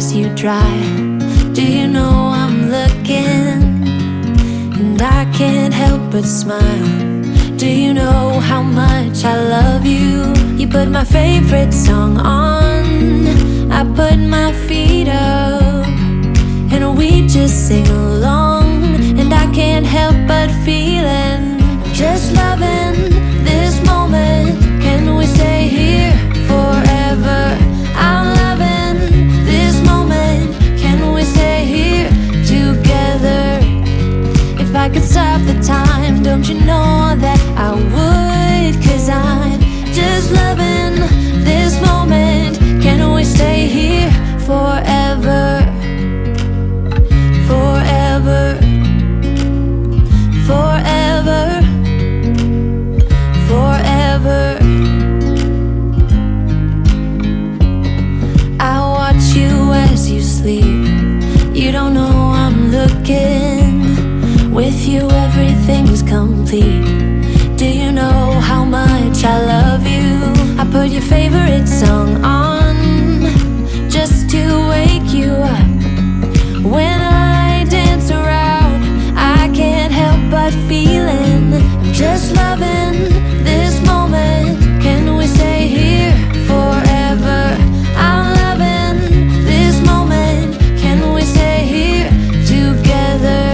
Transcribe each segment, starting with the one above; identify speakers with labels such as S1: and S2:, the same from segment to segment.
S1: as you drive. Do you know I'm looking? And I can't help but smile. Do you know how much I love you? You put my favorite song on, I put my feet up, and we just sing along. And I can't help but feeling, just loving this moment. Can we stay here forever? I'm loving this moment. Can we stay here together? If I could stop the time, don't you know that I would? 'Cause I'm just loving this moment. Can we stay here forever? Forever. Forever. Forever. I watch you as you sleep. You don't know I'm looking. With you everything's complete. Do you know how much I love you? I put your favorite song on, just to wake you up. When I dance around, I can't help but feeling, I'm just loving this moment. Can we stay here forever? I'm loving this moment. Can we stay here together?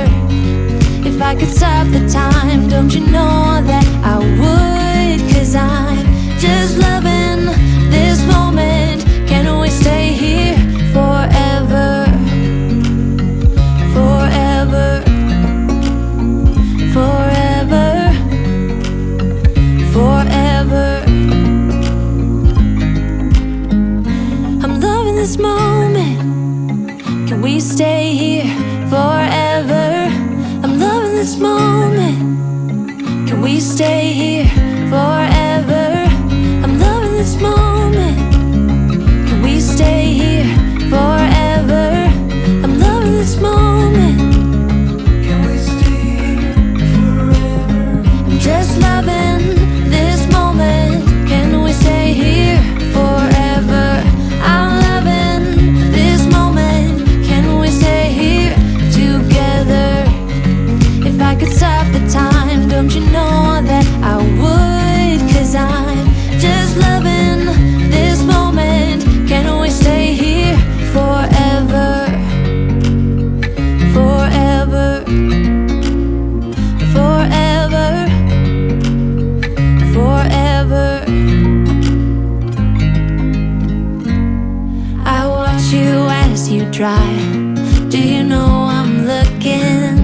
S1: If I could stop the time, don't you know that I would? 'Cause I'm just loving this moment. Can we stay here forever? Forever. Forever. Forever. I'm loving this moment. Can we stay here forever? I'm loving this moment. Can we stay here forever? I'm loving this moment. Can we stay here forever? I'm loving this moment. Can we stay here forever? I'm just loving this moment. Can we stay here forever? I'm loving this moment. Can we stay here together? If I could stop the time, don't you know that I would? 'Cause I'm just loving this moment. Can we stay here forever? Forever. Forever. Forever. I watch you as you drive. Do you know I'm looking?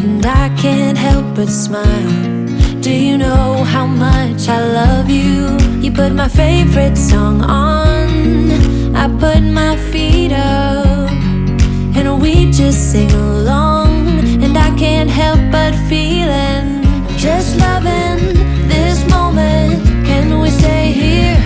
S1: And I can't help but smile. Do you know how much I love you? You put my favorite song on, I put my feet up, and we just sing along. And I can't help but feeling, just loving this moment. Can we stay here